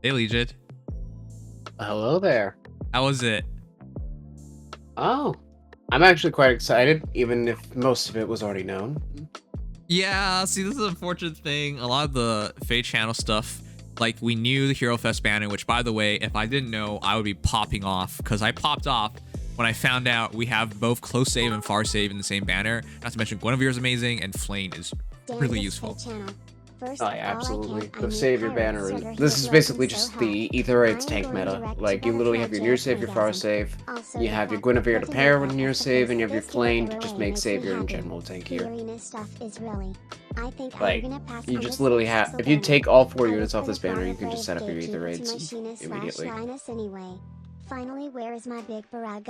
Hey, Legit. Hello there. How was it? Oh, I'm actually quite excited, even if most of it was already known. Yeah, see, this is an unfortunate thing. A lot of the Feh Channel stuff, like, we knew the Hero Fest banner, which, by the way, if I didn't know, I would be popping off, because I popped off when I found out we have both Close Save and Far Save in the same banner. Not to mention Guinevere is amazing, and Flayn is really useful. Oh yeah, absolutely. The savior banner is... This is basically just the Ether Raids tank meta. Like, you literally have your near save, your far save, you have your Guinevere to pair with near save, and you have your Flayn to just make savior in general tankier. Like, you just literally have... If you take all 4 units off this banner, you can just set up your Ether Raids immediately.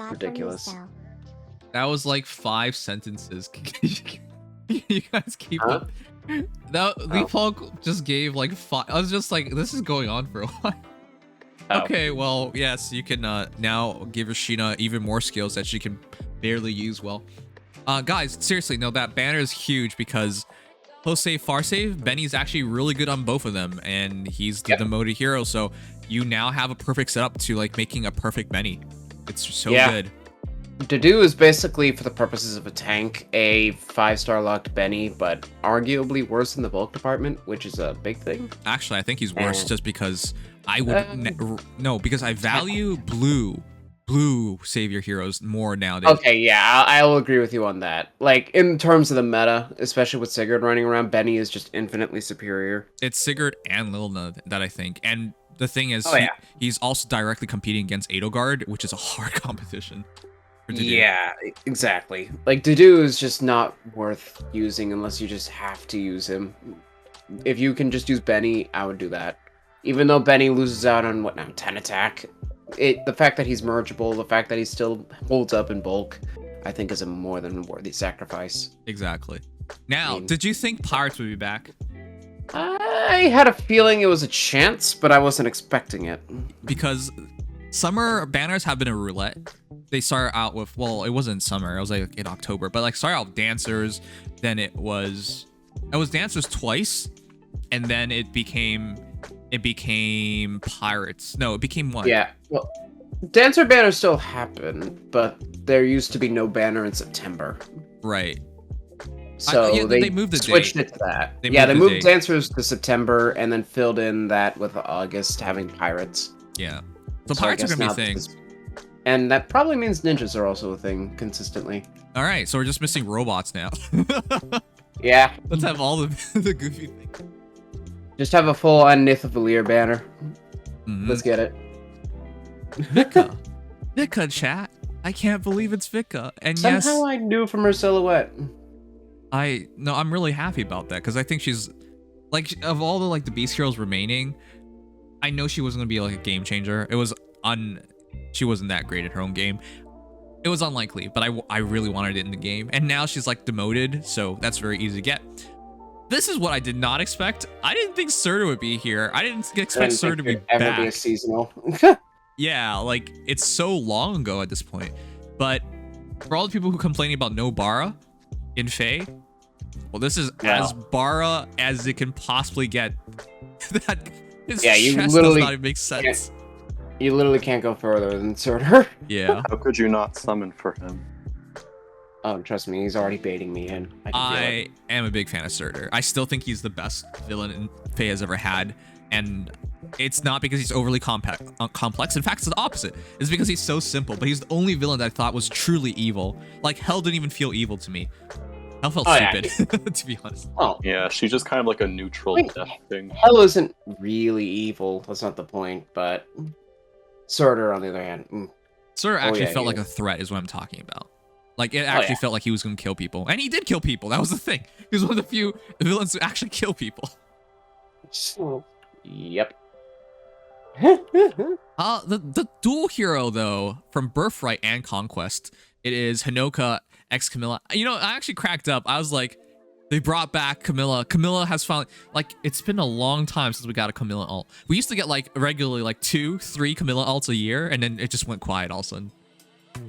Ridiculous. That was like 5 sentences. You guys keep up. Leif just gave like 5. I was just like, this is going on for a while. Okay, well, yes, you can now give Rashina even more skills that she can barely use well. Guys, seriously, no, that banner is huge because Close Save, Far Save, Benny's actually really good on both of them, and he's the Demoted hero, so you now have a perfect setup to like making a perfect Benny. It's so good. Dedue is basically, for the purposes of a tank, a 5-star locked Benny, but arguably worse in the bulk department, which is a big thing. Actually, I think he's worse just because I would... no, because I value blue savior heroes more nowadays. Okay, yeah, I will agree with you on that. Like, in terms of the meta, especially with Sigurd running around, Benny is just infinitely superior. It's Sigurd and Lilna that I think, and the thing is, he's also directly competing against Edelgard, which is a hard competition. Yeah, exactly. Like, Dedue is just not worth using unless you just have to use him. If you can just use Benny, I would do that. Even though Benny loses out on, 10 attack, the fact that he's mergeable, the fact that he still holds up in bulk, I think is a more than worthy sacrifice. Exactly. Now, did you think Pirates would be back? I had a feeling it was a chance, but I wasn't expecting it. Because summer banners have been a roulette. They started out with, well, it wasn't summer, it was like in October, but like started out with dancers, then it was dancers twice, and then it became pirates. No, it became one. Yeah, well, dancer banners still happen, but there used to be no banner in September. Right. So they moved the switched date. it to that. They moved dancers to September and then filled in that with August having pirates. Yeah. So pirates are gonna be a thing. And that probably means ninjas are also a thing consistently. All right, so we're just missing robots now. Yeah. Let's have all the goofy things. Just have a full-on Nithavalir banner. Let's get it. Vika. Vika, chat. I can't believe it's Vika. And somehow I knew from her silhouette. I'm really happy about that because I think she's like, of all the the beast heroes remaining, I know she wasn't gonna be like a game changer. She wasn't that great at her own game. It was unlikely, but I really wanted it in the game. And now she's like demoted, so that's very easy to get. This is what I did not expect. I didn't think Surtur would be here. I didn't expect Surtur to be back. Ever be a seasonal. Yeah, like it's so long ago at this point. But for all the people who complaining about no Bara in Feh, well, this is as Bara as it can possibly get. That his chest does not even make sense. You literally can't go further than Surtur. Yeah. How could you not summon for him? Oh, trust me, he's already baiting me in. I am a big fan of Surtur. I still think he's the best villain Feh has ever had, and it's not because he's overly complex. In fact, it's the opposite. It's because he's so simple, but he's the only villain that I thought was truly evil. Like, Hell didn't even feel evil to me. Hell felt stupid, to be honest. Oh. Yeah, she's just kind of like a neutral death thing. Hell isn't really evil. That's not the point, but Surtur, on the other hand. Surtur actually felt like a threat is what I'm talking about. Like, it actually felt like he was going to kill people. And he did kill people. That was the thing. He was one of the few villains who actually kill people. Yep. The dual hero, though, from Birthright and Conquest, it is Hinoka x Camilla. You know, I actually cracked up. I was like, they brought back Camilla. Camilla has finally, like, it's been a long time since we got a Camilla ult. We used to get, like, regularly, like, 2-3 Camilla ults a year, and then it just went quiet all of a sudden.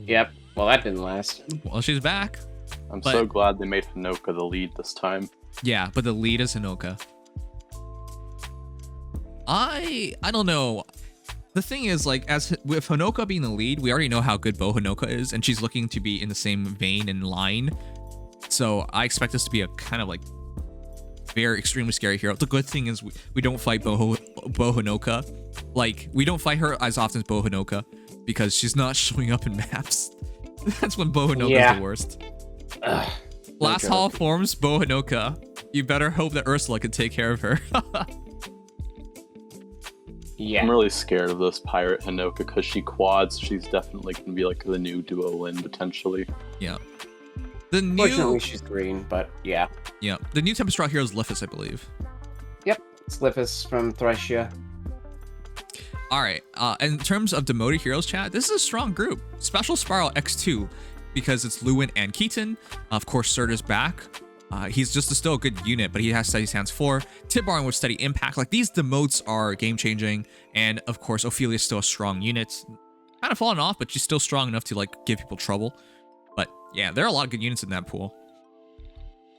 Yep. Well, that didn't last. Well, she's back. I'm so glad they made Hinoka the lead this time. Yeah, but the lead is Hinoka. I don't know. The thing is, like, as with Honoka being the lead, we already know how good Bo Honoka is, and she's looking to be in the same vein and line. So I expect this to be a kind of like very extremely scary hero. The good thing is we don't fight Bo Honoka. Like, we don't fight her as often as Bo Honoka because she's not showing up in maps. That's when Bo Honoka is the worst. Last Hall of Forms, Bo Honoka. You better hope that Ursula can take care of her. Yeah. I'm really scared of this Pirate Honoka because she quads. She's definitely going to be like the new duo Lin potentially. Yeah. Fortunately, she's green, but yeah. Yeah. The new Tempest Straw hero is Leif, I believe. Yep. It's Leif from Thracia. All right. In terms of Demoted heroes chat, this is a strong group. Special Spiral X2 because it's Lewin and Keaton. Of course, Surtur's back. He's just still a good unit, but he has Steady Stance 4. Tidbarn with Steady Impact. Like, these demotes are game-changing. And, of course, Ophelia's still a strong unit. Kind of fallen off, but she's still strong enough to, like, give people trouble. But, yeah, there are a lot of good units in that pool.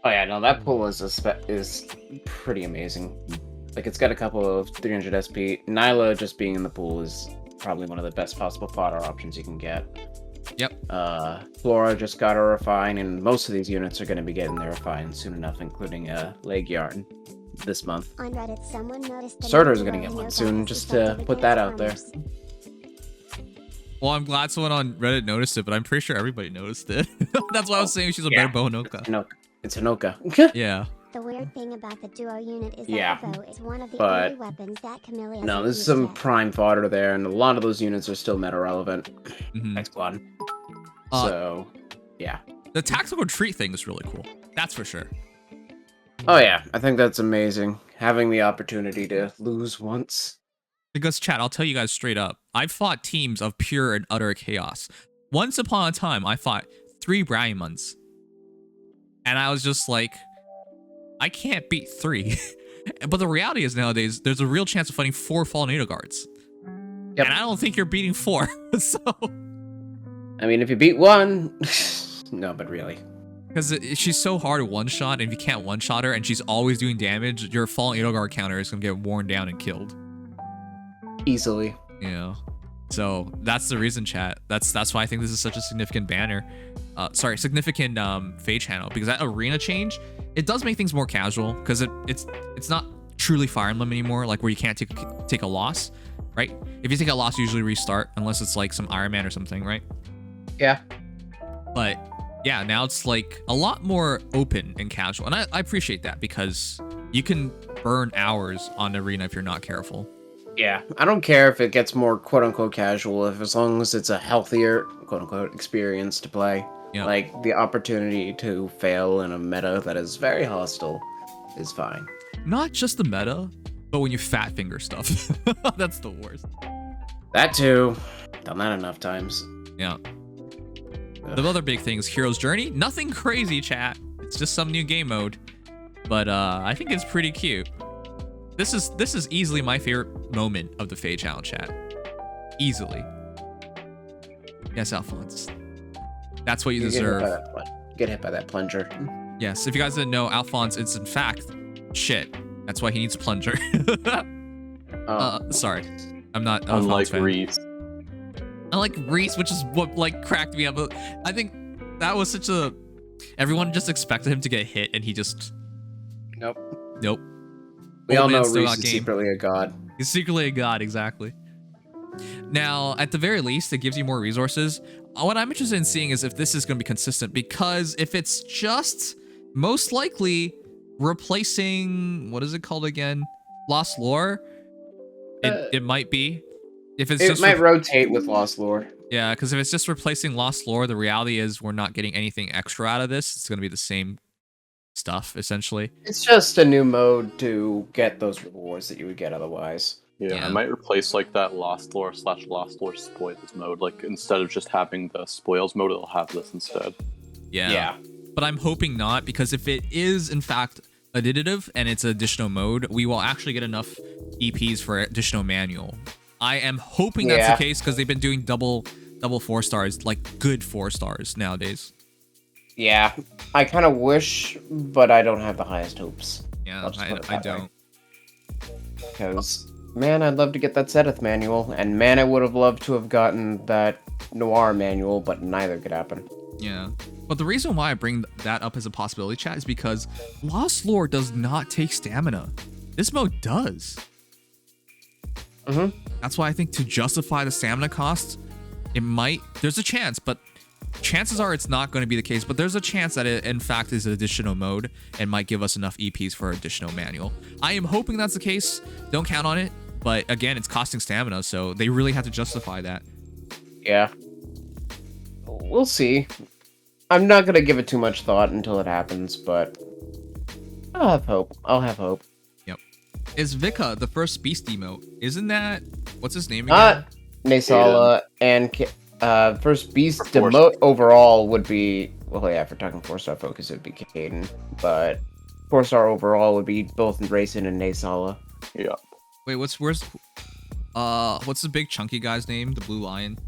Oh, yeah, no, that pool is pretty amazing. Like, it's got a couple of 300 SP. Nyla just being in the pool is probably one of the best possible fodder options you can get. Yep. Flora just got a refine, and most of these units are going to be getting their refine soon enough, including Leg Yarn this month. On Reddit, someone noticed Surtur's going to get one soon, just to put that out there. Well, I'm glad someone on Reddit noticed it, but I'm pretty sure everybody noticed it. That's why I was saying she's a better Bo Honoka. It's Honoka. Yeah. The weird thing about the duo unit is Yeah, that Bo is one of the but only weapons that Camellia no, there's some prime fodder there, and a lot of those units are still meta relevant. Next squad. So, yeah. The tactical retreat thing is really cool. That's for sure. Oh yeah, I think that's amazing. Having the opportunity to lose once. Because, chat, I'll tell you guys straight up. I've fought teams of pure and utter chaos. Once upon a time, I fought 3 Brahmins. And I was just like, I can't beat 3. But the reality is nowadays, there's a real chance of fighting 4 Fallen Nato guards. Yep. And I don't think you're beating 4. So... I mean, if you beat 1... no, but really. Because she's so hard to one-shot, and if you can't one-shot her, and she's always doing damage, your Fallen Nato guard counter is going to get worn down and killed. Easily. Yeah. So, that's the reason, chat. That's why I think this is such a significant banner. Significant Feh Channel, because that arena change, it does make things more casual, because it's not truly Fire Emblem anymore, like where you can't take a loss, right? If you take a loss, you usually restart, unless it's like some Iron Man or something, right? Yeah. But yeah, now it's like a lot more open and casual, and I appreciate that, because you can burn hours on the arena if you're not careful. Yeah, I don't care if it gets more quote-unquote casual, as long as it's a healthier quote-unquote experience to play. Yep. Like, the opportunity to fail in a meta that is very hostile is fine. Not just the meta, but when you fat finger stuff. That's the worst. That too. Done that enough times. Yeah. Ugh. The other big thing is Hero's Journey. Nothing crazy, chat. It's just some new game mode. But I think it's pretty cute. This is easily my favorite moment of the Feh Channel, chat. Easily. Yes, Alphonse. That's what you deserve. Get hit by that plunger. Yes, if you guys didn't know, Alphonse is in fact shit. That's why he needs a plunger. Sorry. I'm not Unlike Reese. Unlike Reese, which is what like cracked me up. I think that was such a... Everyone just expected him to get hit, and he just... Nope. We all know Reese is secretly a god. He's secretly a god, exactly. Now, at the very least, it gives you more resources. What I'm interested in seeing is if this is going to be consistent, because if it's just most likely replacing, what is it called again? Lost Lore? It might be. If it's it might rotate with Lost Lore. Yeah, because if it's just replacing Lost Lore, the reality is we're not getting anything extra out of this. It's going to be the same stuff, essentially. It's just a new mode to get those rewards that you would get otherwise. Yeah, I might replace like that Lost Lore / Lost Lore spoils mode. Like instead of just having the spoils mode, it'll have this instead. Yeah. But I'm hoping not, because if it is in fact additive and it's additional mode, we will actually get enough EPs for additional manual. I am hoping that's the case, because they've been doing double 4 stars, like good 4 stars nowadays. Yeah, I kind of wish, but I don't have the highest hopes. Yeah, I don't. Because Man, I'd love to get that Sethith manual, and man, I would have loved to have gotten that Noir manual, but neither could happen. Yeah. But the reason why I bring that up as a possibility, chat, is because Lost Lore does not take stamina. This mode does. That's why I think to justify the stamina cost, it might... There's a chance, but chances are it's not going to be the case, but there's a chance that it, in fact, is an additional mode and might give us enough EPs for additional manual. I am hoping that's the case. Don't count on it. But again, it's costing stamina, so they really have to justify that. Yeah. We'll see. I'm not going to give it too much thought until it happens, but I'll have hope. I'll have hope. Yep. Is Vika the first beast emote? Isn't that... What's his name again? Naesala and first beast demote overall would be... Well, yeah, if we're talking 4-star focus, it would be Caden. But 4-star overall would be both Rayson and Naesala. Yeah. Wait, what's the big chunky guy's name? The blue lion?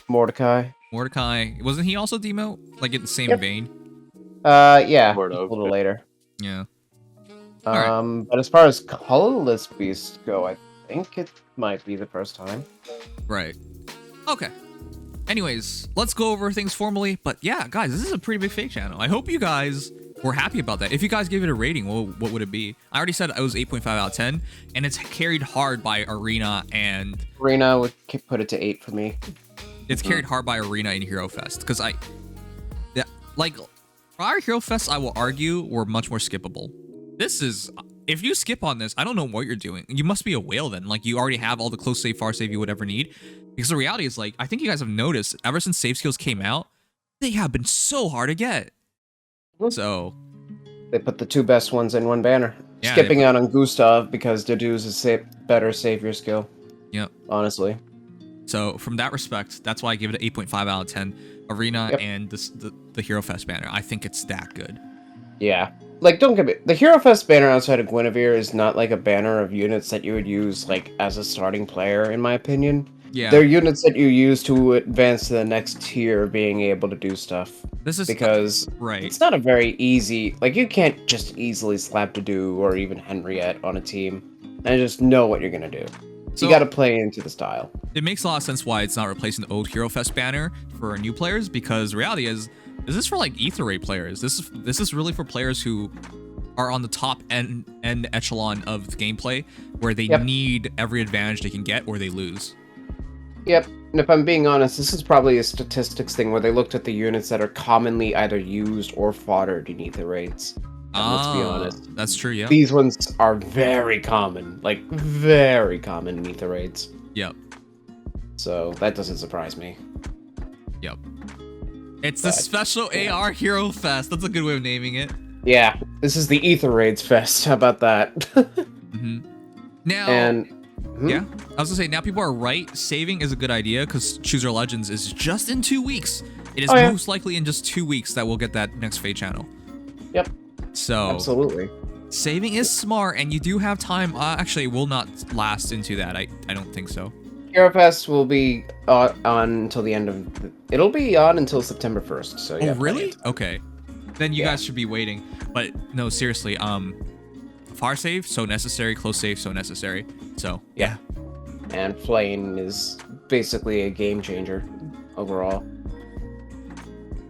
Mordecai. Mordecai. Wasn't he also demote? Like in the same vein? Yeah, Sort a of, little yeah. later. Yeah. But as far as colorless beasts go, I think it might be the first time. Right. Okay. Anyways, let's go over things formally. But yeah, guys, this is a pretty big Feh Channel. I hope you guys were happy about that. If you guys gave it a rating, what would it be? I already said it was 8.5 out of 10, and it's carried hard by Arena and... Arena would put it to 8 for me. It's carried hard by Arena and Hero Fest, because like, prior Hero Fest, I will argue, were much more skippable. This is... If you skip on this, I don't know what you're doing. You must be a whale then. Like, you already have all the close save, far save you would ever need. Because the reality is, like, I think you guys have noticed, ever since save skills came out, they have been so hard to get. So... They put the 2 best ones in one banner. Yeah, Skipping out on Gustav because Dedue's is better savior skill. Yep. Honestly. So, from that respect, that's why I give it an 8.5 out of 10. Arena and the Hero Fest banner. I think it's that good. Yeah. Like, don't get me... The Hero Fest banner outside of Guinevere is not like a banner of units that you would use, like, as a starting player, in my opinion. Yeah. They're units that you use to advance to the next tier, being able to do stuff. This is... Because right. it's not a very easy... Like, you can't just easily slap Dedue or even Henriette on a team and just know what you're gonna do. So, you gotta play into the style. It makes a lot of sense why it's not replacing the old Hero Fest banner for new players, because the reality is this for like Ether Ray players. This is really for players who are on the top end echelon of the gameplay, where they need every advantage they can get or they lose. Yep, and if I'm being honest, this is probably a statistics thing where they looked at the units that are commonly either used or foddered in Ether Raids. And let's be honest. That's true, yeah. These ones are very common, like very common in Ether Raids. Yep. So that doesn't surprise me. Yep. It's the special AR Hero Fest. That's a good way of naming it. Yeah, this is the Ether Raids Fest. How about that? Now, yeah, I was gonna say, now people are right. Saving is a good idea because Choose Your Legends is just in 2 weeks. It is most likely in just 2 weeks that we'll get that next Feh Channel. Yep. So absolutely, saving is smart, and you do have time. Actually, it will not last into that. I don't think so. Hero Fest will be on until the end of... It'll be on until September 1st. So yeah. Oh, really? Okay. Then you guys should be waiting. But no, seriously. Far save, so necessary. Close save, so necessary. So yeah. And Flayn is basically a game changer overall.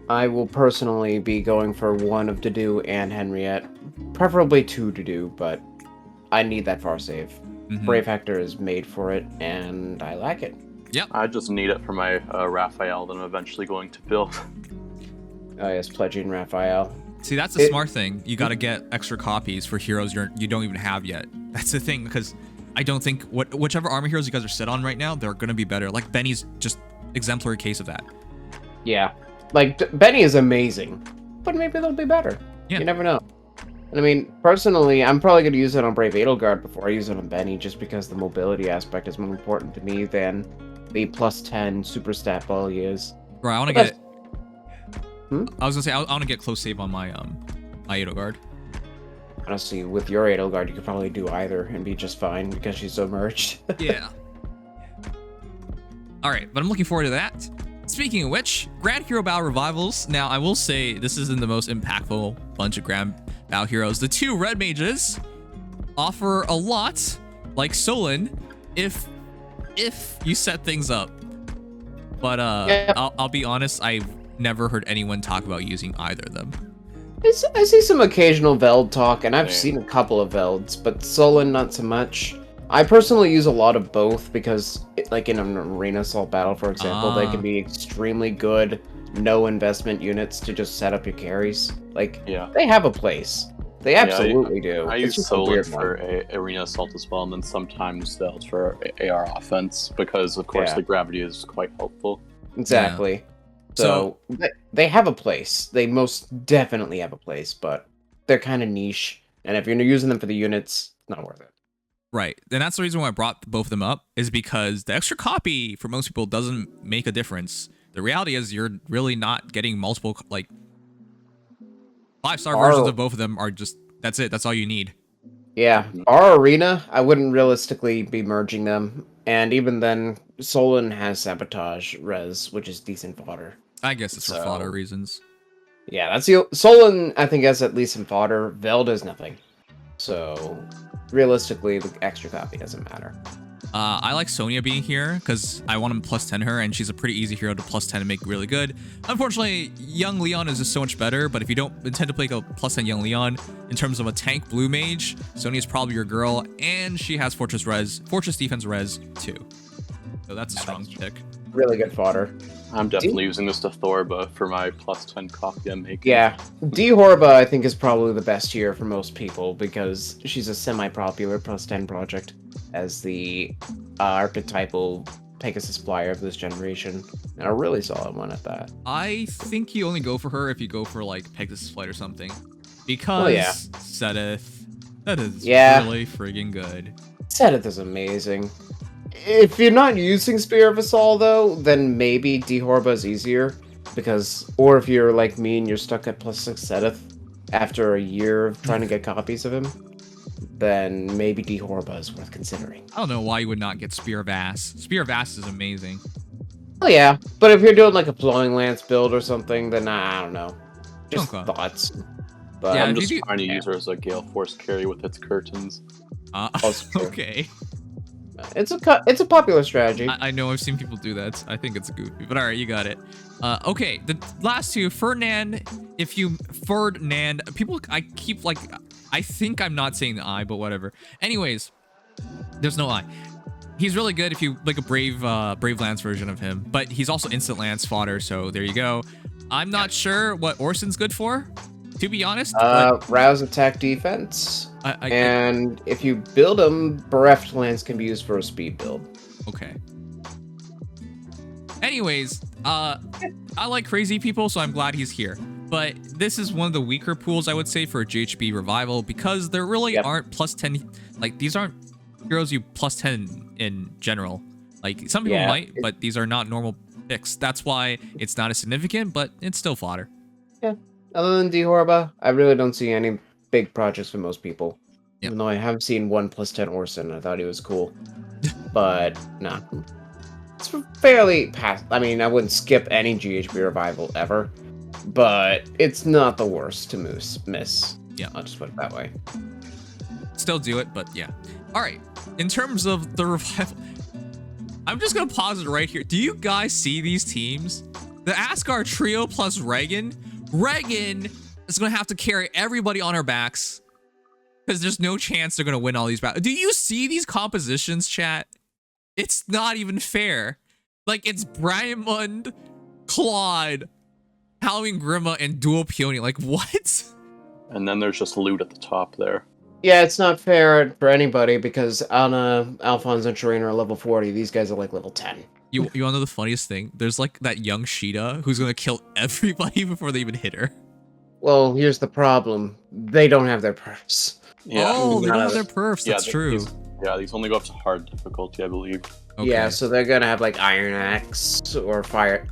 I will personally be going for one of Dedue and Henriette. Preferably 2 Dedue, but I need that far save. Brave Hector is made for it, and I like it. Yep. I just need it for my Raphael that I'm eventually going to build. Oh yes, pledging Raphael. See, that's the smart thing. You got to get extra copies for heroes you don't even have yet. That's the thing, because I don't think whichever armor heroes you guys are set on right now, they're going to be better. Like Benny's just exemplary case of that. Yeah. Like, Benny is amazing, but maybe they'll be better. Yeah. You never know. And I mean, personally, I'm probably going to use it on Brave Edelgard before I use it on Benny, just because the mobility aspect is more important to me than the +10 super stat ball he is. Right, I want to get... I was going to say, I want to get close save on my my Edelgard. Honestly, with your Edelgard, you could probably do either and be just fine, because she's so merged. Yeah. Alright, but I'm looking forward to that. Speaking of which, Grand Hero Battle Revivals. Now, I will say this isn't the most impactful bunch of Grand Battle Heroes. The 2 Red Mages offer a lot, like Solon, if you set things up. But I'll be honest, I've never heard anyone talk about using either of them. I see some occasional Veld talk, and I've seen a couple of Velds, but Solon not so much. I personally use a lot of both because, like in an arena assault battle, for example, they can be extremely good, no investment units to just set up your carries. Like, they have a place. They absolutely do. I use Solon for arena assault as well, and then sometimes Veld for AR offense, because of course the gravity is quite helpful. Exactly. Yeah. So they have a place. They most definitely have a place, but they're kind of niche. And if you're using them for the units, it's not worth it. Right. And that's the reason why I brought both of them up, is because the extra copy for most people doesn't make a difference. The reality is you're really not getting multiple, like, 5-star versions of both of them are just, that's it. That's all you need. Yeah. Our arena, I wouldn't realistically be merging them. And even then, Solon has Sabotage Res, which is decent fodder. I guess it's for fodder reasons. Yeah, that's the Solon, I think, has at least some fodder. Veld is nothing. So, realistically, the extra copy doesn't matter. I like Sonya being here because I want to +10 her, and she's a pretty easy hero to +10 and make really good. Unfortunately, young Leon is just so much better, but if you don't intend to play a +10 young Leon, in terms of a tank blue mage, Sonya is probably your girl, and she has Fortress Defense Res too. So that's a strong pick. Really good fodder. I'm definitely using this to Thorba for my +10 copy I'm making. Yeah, D-Horba I think is probably the best here for most people because she's a semi-popular +10 project as the archetypal Pegasus Flyer of this generation, and a really solid one at that. I think you only go for her if you go for like Pegasus Flight or something, because Seth, that is really friggin' good. Seth is amazing. If you're not using Spear of Assault, though, then maybe D-Horba is easier. Because, or if you're like me and you're stuck at +6 Seth after a year of trying to get copies of him, then maybe D-Horba is worth considering. I don't know why you would not get Spear of Ass. Spear of Ass is amazing. Oh yeah, but if you're doing like a Flowing Lance build or something, then I don't know. Just thoughts. But I'm just trying to use her as a Gale Force carry with its curtains. Okay. It's a popular strategy. I know I've seen people do that. I think it's goofy, but all right, you got it. Okay, the last two, Ferdinand. People, I think I'm not saying the I, but whatever. Anyways, there's no I. He's really good if you like a Brave Lance version of him, but he's also instant Lance fodder, so there you go. I'm not sure what Orson's good for, to be honest. Rouse attack defense. And if you build him, Bereft Lance can be used for a speed build. Okay. Anyways, I like crazy people, so I'm glad he's here. But this is one of the weaker pools, I would say, for a GHB Revival, because there really aren't +10. Like, these aren't heroes you +10 in general. Like, some people might, but these are not normal picks. That's why it's not as significant, but it's still fodder. Yeah. Other than D-Horba, I really don't see any big projects for most people. Even though I have seen one +10 Orson, I thought he was cool. But, nah. It's fairly past. I mean, I wouldn't skip any GHB Revival ever. But it's not the worst to miss. Yeah. I'll just put it that way. Still do it, but yeah. Alright. In terms of the Revival, I'm just going to pause it right here. Do you guys see these teams? The Asgard trio plus Regan. Regan is going to have to carry everybody on her backs because there's no chance they're going to win all these battles. Do you see these compositions, chat? It's not even fair. Like, it's Brianmund, Claude, Halloween Grima, and Dual Peony. Like, what? And then there's just loot at the top there. Yeah, it's not fair for anybody because Anna, Alphonse, and Shireen are level 40. These guys are like level 10. You want to know the funniest thing? There's like that young Sheeta who's going to kill everybody before they even hit her. Well, here's the problem. They don't have their perfs. Yeah. Oh, they don't have their perfs. That's true. These only go up to hard difficulty, I believe. Okay. Yeah, so they're gonna have like Iron Axe or Fire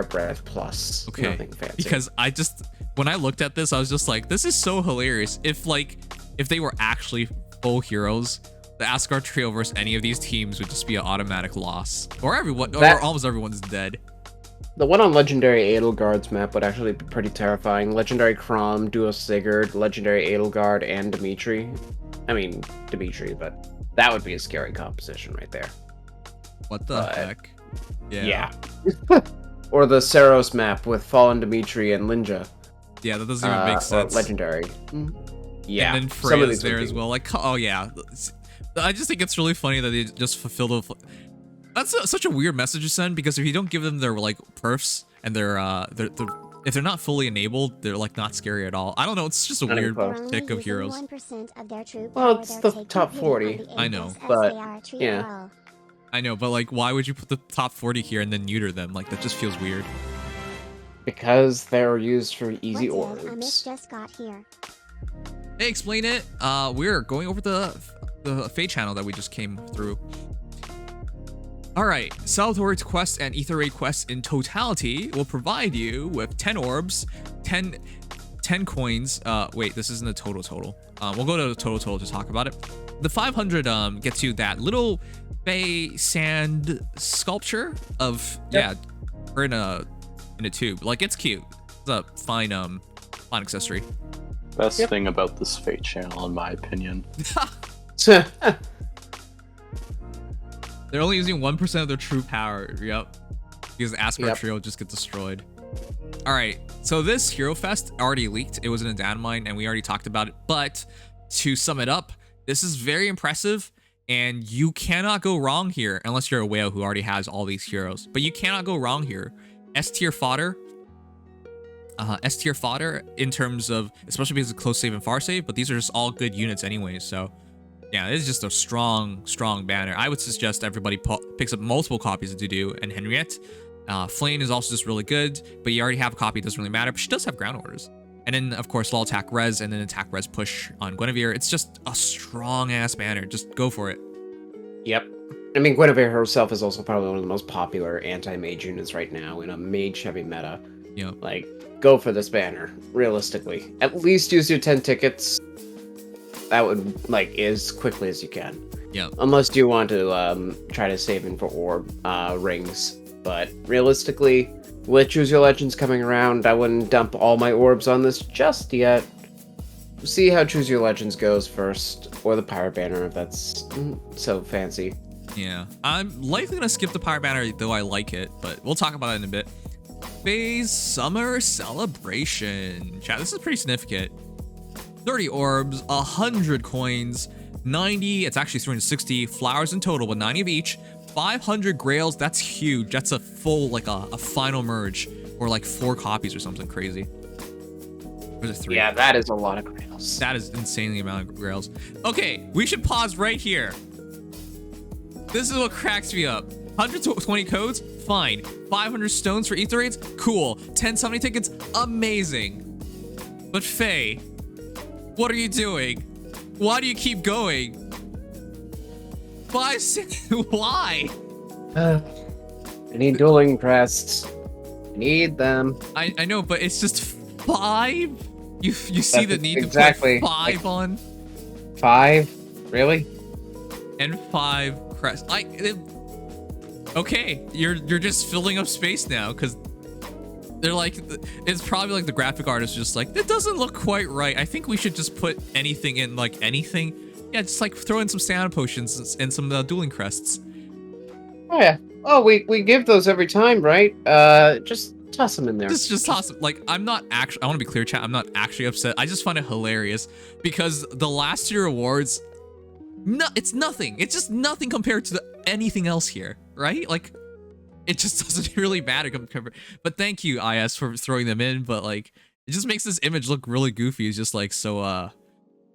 Breath Plus. Okay. Nothing fancy. Because when I looked at this, I was just like, this is so hilarious. If they were actually full heroes, the Asgard trio versus any of these teams would just be an automatic loss. Or almost everyone's dead. The one on Legendary Edelgard's map would actually be pretty terrifying. Legendary Crom, Duo Sigurd, Legendary Edelgard, and Dimitri. I mean, Dimitri, but That would be a scary composition right there. What the heck? Yeah. Or the Saros map with Fallen Dimitri and Linja. Yeah, that doesn't even make sense. Legendary. Yeah. And then Freya's there as well. Like, oh yeah. I just think it's really funny that they just fulfill the. That's such a weird message to send, because if you don't give them their like perfs and their if they're not fully enabled, they're like not scary at all. I don't know. It's just a weird pick of heroes. Well, it's the top 40. I know, but yeah. I know, but like, why would you put the top 40 here and then neuter them? Like, that just feels weird. Because they're used for easy orbs. Just got here. Hey, explain it. We're going over the Feh Channel that we just came through. All right, Salvatore quest and Ether Raid quests in totality will provide you with 10 orbs, 10 coins. Wait, this isn't a total. We'll go to the total to talk about it. The 500 gets you that little Feh sand sculpture of her in a tube. Like, it's cute. It's a fine accessory. Best thing about this Feh Channel, in my opinion. They're only using 1% of their true power. Yep. Because the Asper trio just get destroyed. All right. So this Hero Fest already leaked. It was in a data mine, and we already talked about it. But to sum it up, this is very impressive, and you cannot go wrong here unless you're a whale who already has all these heroes. But you cannot go wrong here. S-tier fodder. S-tier fodder in terms of, especially because of close save and far save, but these are just all good units anyway, so yeah, this is just a strong banner. I would suggest everybody picks up multiple copies of Dedue and Henriette. Flayn is also just really good, but you already have a copy, it doesn't really matter, but she does have ground orders. And then, of course, low attack res, and then attack res push on Guinevere. It's just a strong-ass banner. Just go for it. Yep. I mean, Guinevere herself is also probably one of the most popular anti-mage units right now in a mage-heavy meta. Yeah. Like, go for this banner, realistically. At least use your 10 tickets. That would, like, as quickly as you can. Yeah. Unless you want to try to save in for orb rings. But realistically, with Choose Your Legends coming around, I wouldn't dump all my orbs on this just yet. See how Choose Your Legends goes first, or the Pirate Banner if that's so fancy. Yeah, I'm likely gonna skip the Pirate Banner, though I like it, but we'll talk about it in a bit. Feh's Summer Celebration. Chat, this is pretty significant. 30 orbs, 100 coins, 90, it's actually 360 flowers in total, but 90 of each. 500 grails, that's huge. That's a full, like a final merge, or like 4 copies or something crazy. Or is it 3? Yeah, that is a lot of grails. That is insanely amount of grails. Okay, we should pause right here. This is what cracks me up. 120 codes, fine. 500 stones for ether raids, cool. 1070 tickets, amazing. But Feh, what are you doing? Why do you keep going? Why? I need dueling crests. I need them. I know, but it's just 5? You see the need exactly. to put 5 on? 5? Really? And 5 crests. Okay, you're just filling up space now, because they're like, it's probably like the graphic artist just like, it doesn't look quite right. I think we should just put anything in, like anything. Yeah, just like throw in some stamina potions and some dueling crests. Oh yeah. Oh, we give those every time, right? Just toss them in there. Just toss them. Like, I'm not actually, I want to be clear, chat, I'm not actually upset. I just find it hilarious because the last 2 rewards, it's nothing. It's just nothing compared to anything else here, right? Like, it just doesn't really matter. But thank you, IS, for throwing them in. But like, it just makes this image look really goofy. It's just like, so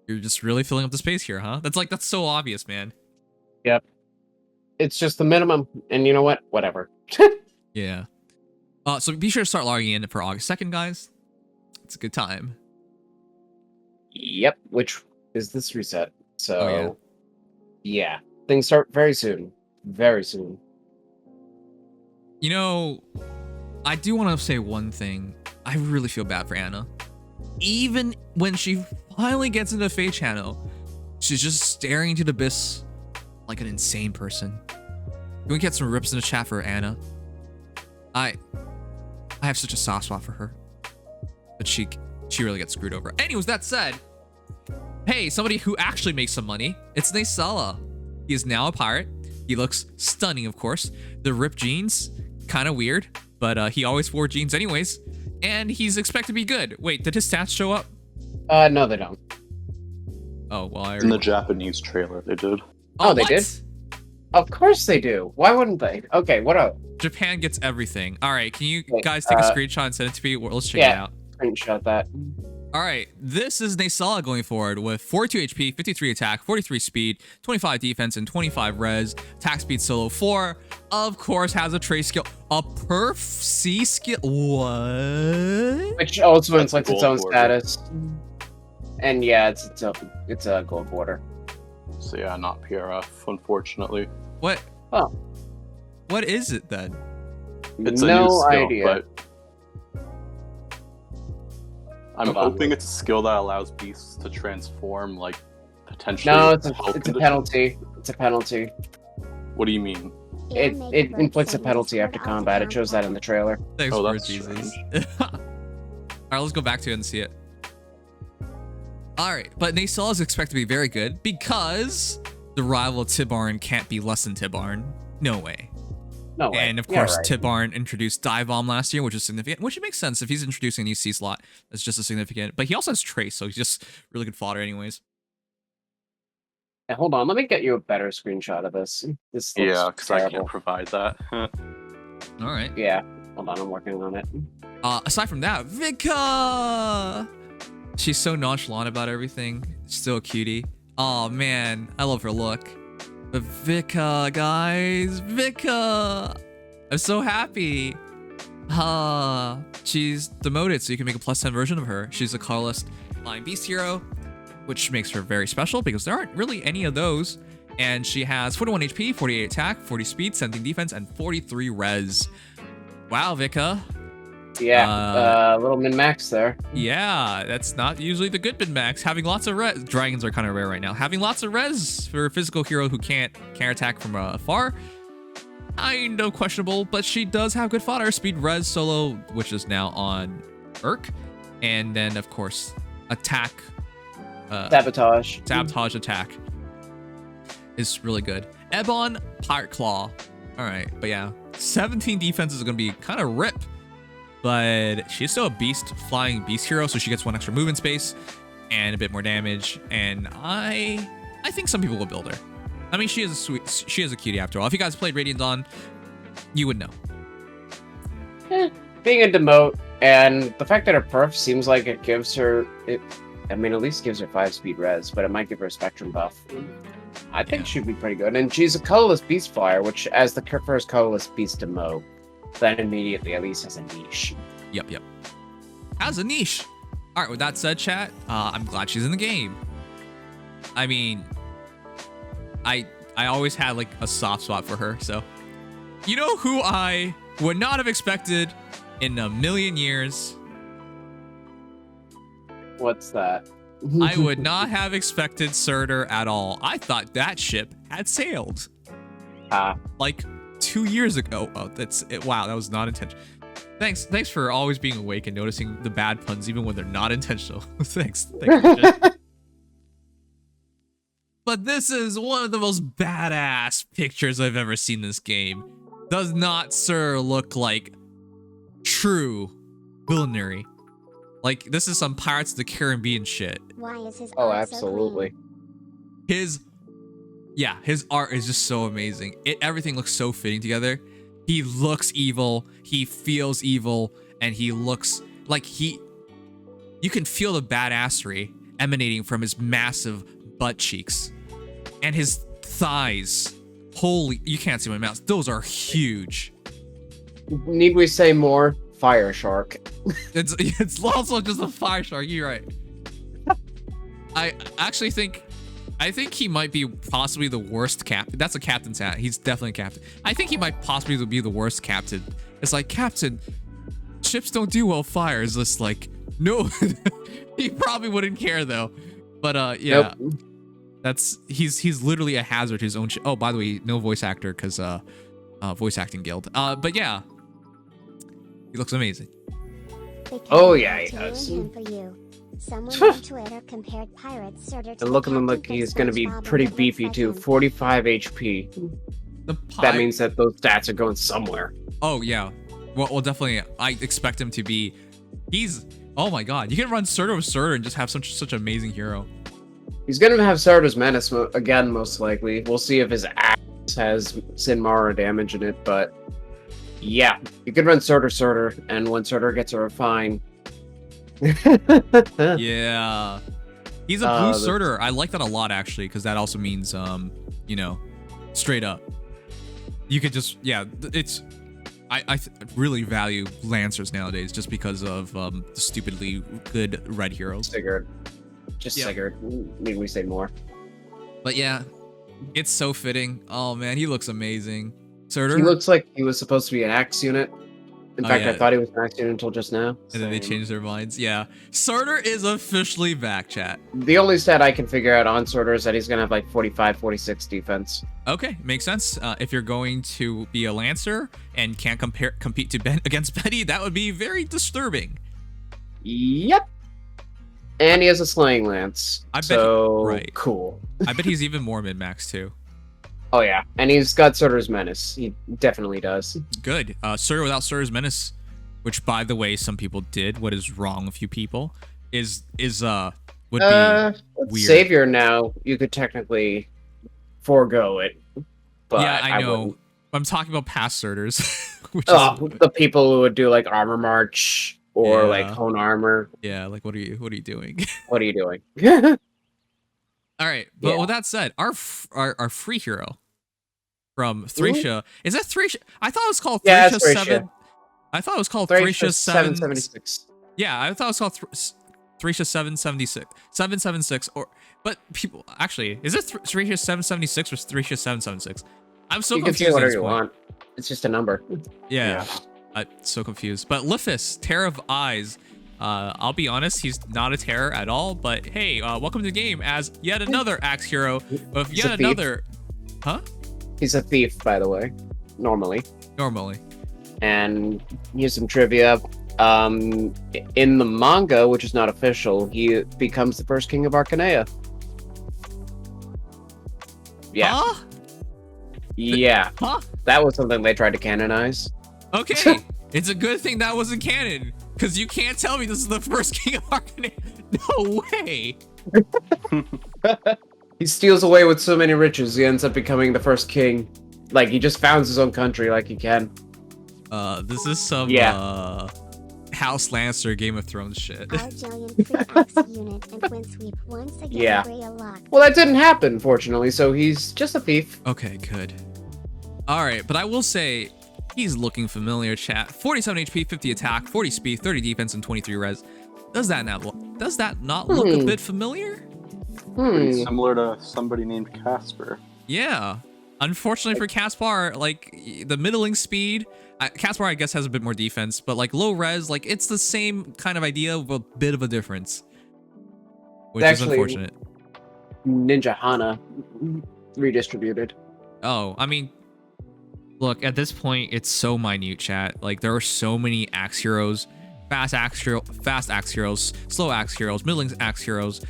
you're just really filling up the space here, huh? That's so obvious, man. Yep. It's just the minimum, and you know what? Whatever. Yeah. So be sure to start logging in for August 2nd, guys. It's a good time. Yep. Which is this reset? So, yeah, things start very soon. Very soon. You know, I do want to say one thing. I really feel bad for Anna. Even when she finally gets into the Feh Channel, she's just staring into the abyss like an insane person. Can we get some rips in the chat for Anna? I have such a soft spot for her. But she really gets screwed over. Anyways, that said, hey, somebody who actually makes some money. It's Naesala. He is now a pirate. He looks stunning, of course. The ripped jeans, kind of weird, but he always wore jeans anyways. And he's expected to be good. Wait, did his stats show up? No, they don't. Oh, well, In the Japanese trailer, they did. Oh, they what? did? Of course they do. Why wouldn't they? Okay, what up? Japan gets everything. All right, can you Wait, guys take a screenshot and send it to me? Well, let's check it yeah. out. Screenshot that. All right, this is Naesala going forward with 42 HP, 53 attack, 43 speed, 25 defense, and 25 res. Attack speed solo 4. Of course, has a trace skill. A perf C skill. What? Which also That's inflicts its gold own border. status. And yeah, it's a gold border. So yeah, not PRF, unfortunately. What? Oh. What is it then? It's a no new skill, idea. but I'm Hold on. hoping it's a skill that allows beasts to transform, like, potentially. No, it's a health conditions. penalty. It's a penalty. What do you mean? It inflicts a penalty after combat. It shows that in the trailer. Thanks Oh, for that's Jesus. All right, let's go back to it and see it. All right, but Naesala is expected to be very good because the rival Tibarn can't be less than Tibarn. No way. No way. And of Yeah, course, right. Tibarn introduced Dive Bomb last year, which is significant, which it makes sense if he's introducing a new C slot. That's just as significant. But he also has Trace, so he's just really good fodder anyways. Yeah, hold on, let me get you a better screenshot of this. This looks Yeah, because I terrible. can't provide that. All right. Yeah, hold on, I'm working on it. Aside from that, Vika! She's so nonchalant about everything. Still a cutie. Oh man, I love her look. But Vika, guys, Vika! I'm so happy. She's demoted, so you can make a +10 version of her. She's a colorless flying beast hero, which makes her very special because there aren't really any of those. And she has 41 HP, 48 attack, 40 speed, 17 defense, and 43 res. Wow, Vika. Yeah, little min-max there. Yeah, that's not usually the good min-max. Having lots of res, dragons are kind of rare right now. Having lots of res for a physical hero who can't counter-attack from afar, kind of questionable, but she does have good fodder. Speed res solo, which is now on Urk. And then, of course, attack. Sabotage. Sabotage attack is really good. Ebon, Pirate Claw. All right, but yeah, 17 defense is going to be kind of rip. But she's still a beast, flying beast hero, so she gets 1 extra movement space and a bit more damage. And I think some people will build her. I mean, she is a cutie after all. If you guys played Radiant Dawn, you would know. Being a demote, and the fact that her perf seems like it gives her, I mean, at least gives her 5 speed res, but it might give her a spectrum buff. I think she'd be pretty good. And she's a colorless beast flyer, which, as the first colorless beast demote, then immediately at least has a niche. Yep. Has a niche. All right, with that said, chat, I'm glad she's in the game. I mean, I always had like a soft spot for her. So, you know who I would not have expected in a million years? What's that? I would not have expected Surtur at all. I thought that ship had sailed. Like 2 years ago. Oh, that's it. Wow, that was not intentional. Thanks for always being awake and noticing the bad puns even when they're not intentional. Thanks. But this is one of the most badass pictures I've ever seen in this game. Does not Sir look like true villainy? Like, this is some Pirates of the Caribbean shit. Why is his Oh, art so absolutely. clean? His art is just so amazing. Everything looks so fitting together. He looks evil, he feels evil, and he looks like you can feel the badassery emanating from his massive butt cheeks. And his thighs. Holy, you can't see my mouth. Those are huge. Need we say more? Fire shark. It's also just a fire shark, you're right. I actually think he might be possibly the worst captain. That's a captain's hat. He's definitely a captain. I think he might possibly be the worst captain. It's like, Captain, ships don't do well fire. It's just like, no. He probably wouldn't care though. But yeah. Nope. He's literally a hazard to his own ship. Oh, by the way, no voice actor because voice acting guild. But yeah. He looks amazing. They can't Oh, yeah, wait he to ruin does. him for you. Someone on Twitter compared Pirate Surtr to And look at him like Captain he's gonna be SpongeBob pretty and it beefy looks too. like him. 45 HP. That means that those stats are going somewhere. Oh yeah. Well, definitely. I expect him to be. Oh my god. You can run Surtur with Surtur and just have such an amazing hero. He's gonna have Surtur's Menace again, most likely. We'll see if his axe has Sin Mara damage in it, but yeah, you can run Surtur, and when Surtur gets a refine. Yeah. He's a blue Surtur. I like that a lot actually, because that also means you know, straight up. You could just it's I really value Lancers nowadays just because of the stupidly good red heroes. Sigurd. Just Sigurd. Maybe we say more. But yeah, it's so fitting. Oh man, he looks amazing. Surtur. He looks like he was supposed to be an axe unit. In fact, yeah. I thought he was an axe unit until just now. And then they changed their minds. Yeah. Surtur is officially back, chat. The only stat I can figure out on Surtur is that he's going to have like 45, 46 defense. Okay, makes sense. If you're going to be a Lancer and can't compete against Betty, that would be very disturbing. Yep. And he has a slaying lance. Right. Cool. I bet he's even more mid-max too. Oh yeah, and he's got Surtur's Menace. He definitely does. Good. Surtur without Surtur's Menace, which by the way, some people did. What is wrong with you people? Would be weird. Savior now, you could technically forego it. But yeah, I know. wouldn't. I'm talking about past Surturs. The people who would do like Armor March or like Hone Armor. Yeah, like what are you doing? What are you doing? All right, but with that said, our free hero from Thracia is that Thracia? I thought it was called Thracia 7. I thought it was called Thracia 776. Yeah, I thought it was called Thracia 776. 776 but people actually, is it Thracia 776 or Thracia 776? I'm so confused. You can say whatever you want. It's just a number. Yeah. I'm so confused. But Lifis, Terror of Eyes. I'll be honest, he's not a terror at all, but hey, welcome to the game as yet another axe hero with yet another... Huh? He's a thief, by the way. Normally. And here's some trivia. In the manga, which is not official, he becomes the first king of Arcanea. Yeah. Huh? Yeah. Huh? That was something they tried to canonize. Okay. It's a good thing that wasn't canon, because you can't tell me this is the first king of Arcanea. No way. He steals away with so many riches, he ends up becoming the first king. Like, he just founds his own country like he can. This is some House Lancer Game of Thrones shit. Yeah. Well, that didn't happen, fortunately, so he's just a thief. Okay, good. Alright, but I will say, he's looking familiar, chat. 47 HP, 50 attack, 40 speed, 30 defense, and 23 res. Does that not look a bit familiar? Pretty similar to somebody named Casper. Yeah. Unfortunately for Caspar, like, the middling speed... Caspar, I guess, has a bit more defense, but, like, low res, like, it's the same kind of idea with a bit of a difference. Which is unfortunate. Ninja Hana redistributed. Oh, I mean... Look, at this point, it's so minute, chat. Like, there are so many axe heroes. Fast axe heroes, slow axe heroes, middling axe heroes,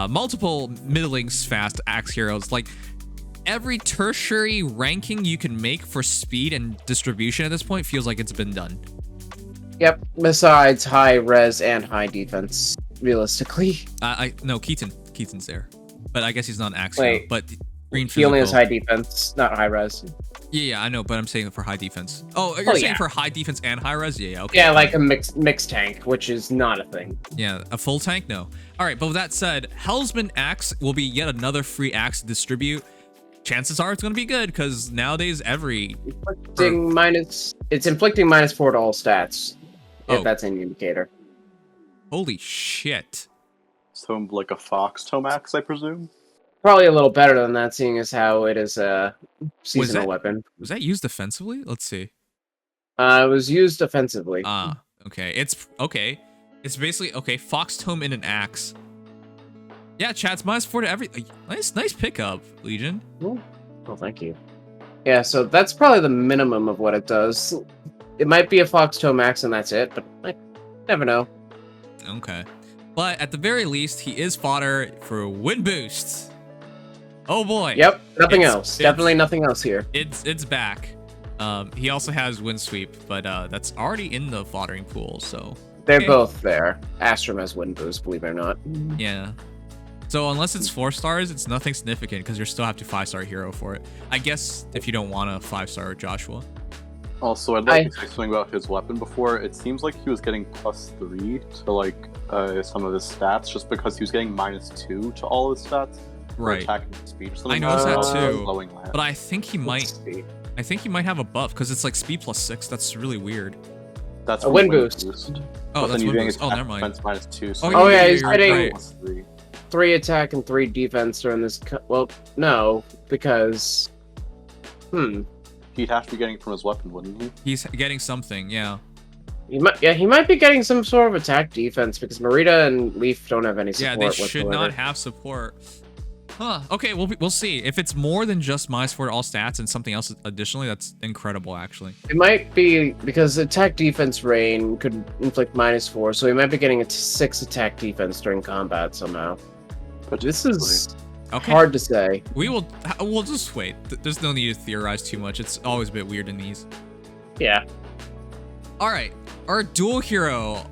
multiple middlings fast axe heroes. Like, every tertiary ranking you can make for speed and distribution at this point feels like it's been done. Yep, besides high res and high defense, realistically. No, Keaton's there. But I guess he's not an axe hero. But green physical. He only has high defense, not high res. Yeah, I know, but I'm saying for high defense. Oh, you're saying for high defense and high res? Yeah, okay. Yeah, like a mixed tank, which is not a thing. Yeah, a full tank? No. All right, but with that said, Hellsman Axe will be yet another free axe to distribute. Chances are it's going to be good, because nowadays it's inflicting -4 to all stats, if that's any indicator. Holy shit. So, like a Fox Tome Axe, I presume? Probably a little better than that, seeing as how it is a seasonal weapon. Was that used defensively? Let's see. It was used offensively. Okay. It's basically Fox Tome in an axe. Yeah, chat's -4 to everything. Nice pickup, Legion. Well, thank you. Yeah, so that's probably the minimum of what it does. It might be a Fox Tome Axe and that's it, but I never know. Okay. But at the very least, he is fodder for wind boost. Oh boy. Yep, nothing It's- else. Definitely nothing else here. It's back. He also has wind sweep, but that's already in the foddering pool, so They're okay. both there. Astrum has wind boost, believe it or not. Yeah. So unless it's 4 stars, it's nothing significant because you still have to 5-star hero for it. I guess if you don't want a 5-star Joshua. Also, I'd like to say something about his weapon before. It seems like he was getting +3 to like some of his stats, just because he was getting -2 to all his stats. For Right. attack and speed or something. I noticed that too. Glowing lamp. But I think he might have a buff because it's like speed +6. That's really weird. That's A from wind boost. Oh, But that's then you're wind getting boost. Oh, attack never mind. defense -2. Oh, Oh yeah, you're he's right. getting +3. 3 attack and 3 defense during this. Well, no, because He'd have to be getting it from his weapon, wouldn't he? He's getting something, yeah. he might be getting some sort of attack defense because Marita and Leif don't have any Yeah, support they should whatsoever. not have support. Huh. Okay, we'll see. If it's more than just -4 to all stats and something else additionally, that's incredible, actually. It might be because attack defense rain could inflict -4, so he might be getting a 6 attack defense during combat somehow. But This is Okay. hard to say. We'll just wait. There's no need to theorize too much. It's always a bit weird in these. Yeah. All right, our dual hero,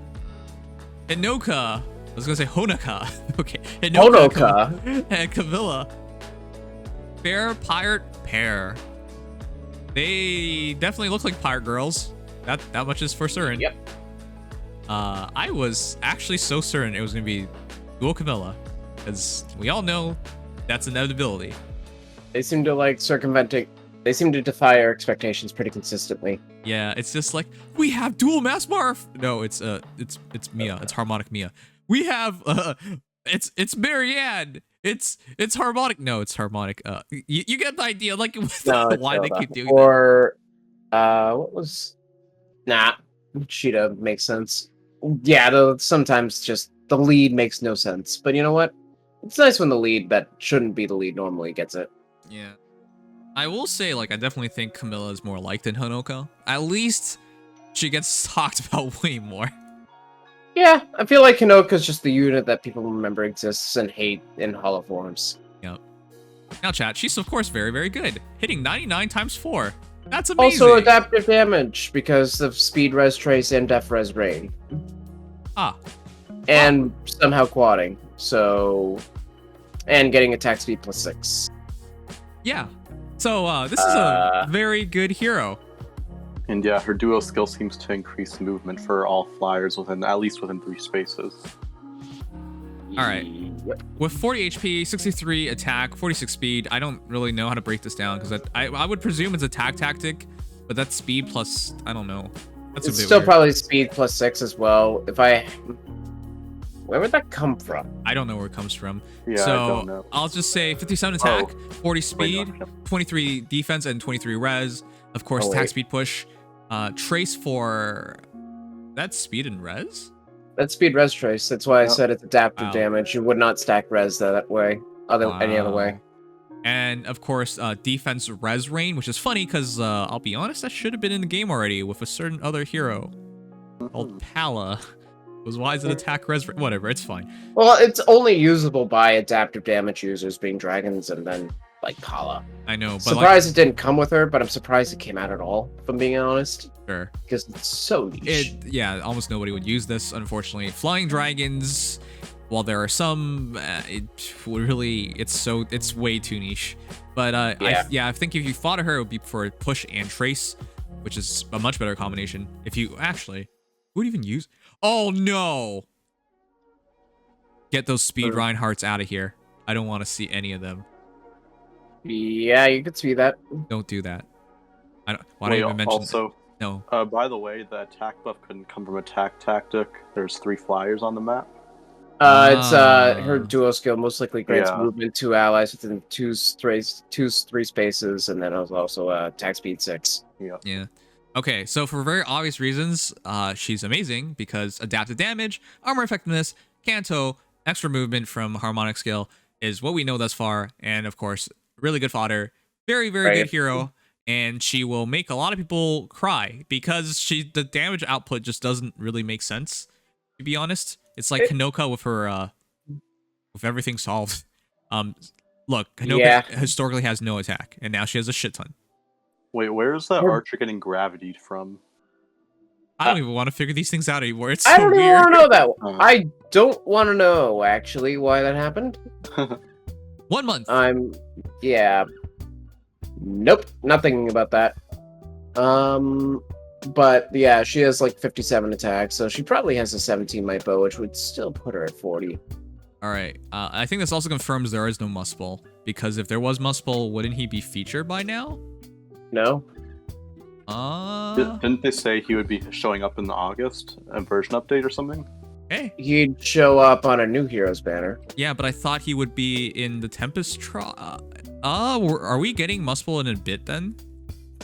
Hinoka. I was gonna say Honoka. Okay, Honoka. and Camilla. Fair pirate pair. They definitely look like pirate girls. That much is for certain. Yep. I was actually so certain it was gonna be dual Camilla, because we all know that's inevitability. They seem to like circumventing. They seem to defy our expectations pretty consistently. Yeah, it's just like we have dual mass morph. No, it's Mia. It's harmonic Mia. We have it's Marianne. It's harmonic. No, it's harmonic. You get the idea. Like No, why they Zelda. keep doing that. Or what was? Nah, Cheetah makes sense. Yeah, though sometimes just the lead makes no sense. But you know what? It's nice when the lead that shouldn't be the lead normally gets it. Yeah. I will say, like, I definitely think Camilla is more liked than Honoka. At least she gets talked about way more. Yeah, I feel like Hinoka's just the unit that people remember exists and hate in hollow forms. Yep. Now, chat, she's of course very, very good. Hitting 99 times 4. That's amazing. Also adaptive damage because of speed res trace and def res rain. Ah. And somehow quadding. So and getting attack speed +6. Yeah. So this is a very good hero. And yeah, her duo skill seems to increase movement for all flyers at least within 3 spaces. All right. Yep. With 40 HP, 63 attack, 46 speed, I don't really know how to break this down because I would presume it's attack tactic, but that's speed plus, I don't know. That's It's a bit still weird. probably speed +6 as well. Where would that come from? I don't know where it comes from. Yeah, So I don't know. I'll just say 57 attack, 40 Wait, speed, no. 23 defense, and 23 res. Of course, Oh, attack wait. speed push. Trace for that's speed and res. That's speed res trace. That's why I Yep. said it's adaptive Wow. damage. You would not stack res that way. Any other way. Wow. And of course, defense res rain, which is funny because I'll be honest, that should have been in the game already with a certain other hero called Pala. Was why is it attack res? Whatever, it's fine. Well, it's only usable by adaptive damage users being dragons and then like Kala. I know, but Surprised it didn't come with her, but I'm surprised it came out at all, if I'm being honest. like, sure. Because it's so niche. Yeah, almost nobody would use this, unfortunately. Flying dragons, while there are some, it's way too niche. But I think if you fought her, it would be for push and trace, which is a much better combination. If you actually, who would even use? Oh no! Get those speed Reinhardts out of here. I don't want to see any of them. Yeah, you could see that. Don't do that. Why don't you even mention? Also, No. by the way, the attack buff couldn't come from attack tactic. There's 3 flyers on the map. It's her duo skill most likely grants Yeah. movement to allies within two, three spaces, and then it was also attack speed 6. Yeah. Okay, so for very obvious reasons, she's amazing because adaptive damage, armor effectiveness, Kanto, extra movement from harmonic skill is what we know thus far, and of course, really good fodder, very, very good hero, and she will make a lot of people cry because the damage output just doesn't really make sense, to be honest. It's like Hinoka with her with everything solved. Look, Hinoka historically has no attack, and now she has a shit ton. Wait, where is that archer getting gravitied from? I don't even want to figure these things out anymore. It's I so don't even weird. want to know that. I don't want to know actually why that happened. 1 month. Yeah. Nope, nothing about that. But yeah, she has like 57 attacks, so she probably has a 17 might bow, which would still put her at 40. All right. I think this also confirms there is no Muspel, because if there was Muspel, wouldn't he be featured by now? No. Didn't they say he would be showing up in the August version update or something? Hey. He'd show up on a new Heroes banner. Yeah, but I thought he would be in the Tempest trial. Are we getting Muspel in a bit then?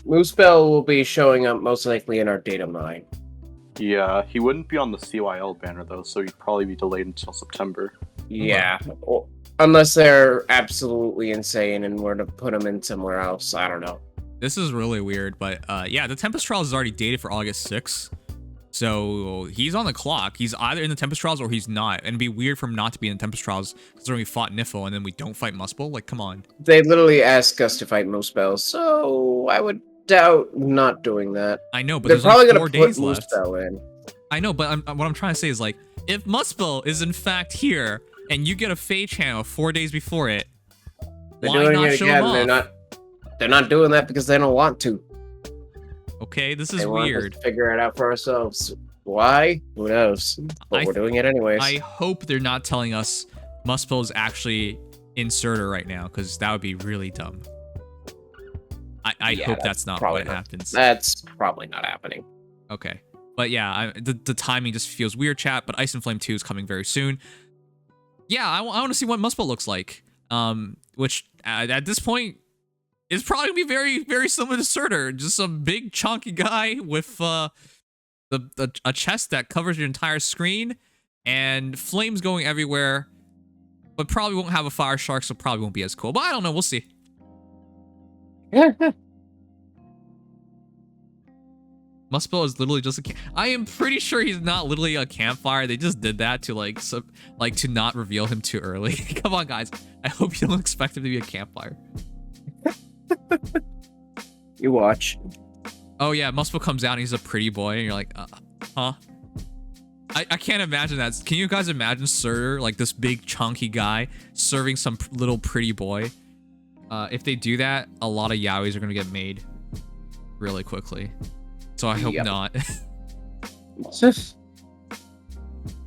Moosebell will be showing up most likely in our data mine. Yeah, he wouldn't be on the CYL banner though, so he'd probably be delayed until September. Yeah. Unless they're absolutely insane and were to put him in somewhere else. I don't know. This is really weird, but yeah, the Tempest Trials is already dated for August 6th. So he's on the clock. He's either in the Tempest Trials or he's not. And it'd be weird for him not to be in the Tempest Trials considering we fought Niffle and then we don't fight Muspel. Like, come on. They literally asked us to fight Moosebell, so I would doubt not doing that. I know, but they're there's probably like going 4 to days put left. Moosebell in. I know, but what I'm trying to say is like, if Muspel is in fact here and you get a Feh Channel 4 days before it, They're why doing not it show again. him off? They're not doing that because they don't want to. Okay, this is They want us weird. to figure it out for ourselves. Why? Who knows? But we're doing it anyways. I hope they're not telling us Muspel is actually in Surtur right now, because that would be really dumb. I hope that's not what happens. That's probably not happening. Okay. But yeah, the timing just feels weird, chat, but Ice and Flame 2 is coming very soon. Yeah, I want to see what Muspel looks like. Which, at this point, is probably going to be very, very similar to Surtur. Just some big, chunky guy with a chest that covers your entire screen, and flames going everywhere, but probably won't have a fire shark, so probably won't be as cool. But I don't know, we'll see. Muspel is literally just a I am pretty sure he's not literally a campfire. They just did that to to not reveal him too early. Come on, guys. I hope you don't expect him to be a campfire. You watch. Oh yeah, Muspel comes out and he's a pretty boy, and you're like, huh? I can't imagine that. Can you guys imagine Surtur, like this big chunky guy, serving some little pretty boy? If they do that, a lot of yaois are gonna get made really quickly. So I hope not. All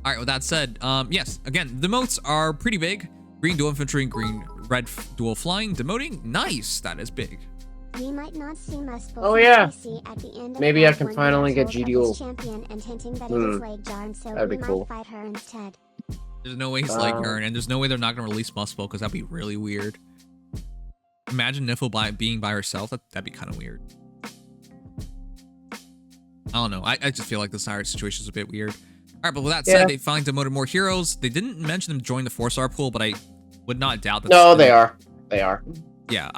right, with that said, yes, again, the motes are pretty big. Green dual infantry and red dual flying. Demoting, nice. That is big. We might not see Muspel. Oh yeah. At the end of Maybe I can finally get G G-Dual. champion and hinting that it is leg jarn, so That'd be we cool. might fight her instead. There's no way he's like her, and there's no way they're not gonna release Muspel, because that'd be really weird. Imagine Niffle being by herself. That'd be kind of weird. I don't know. I just feel like the Cyrus situation is a bit weird. All right, but with that said, they finally demoted more heroes. They didn't mention them joining the 4-star pool, but I would not doubt that. No, they are. They are. Yeah,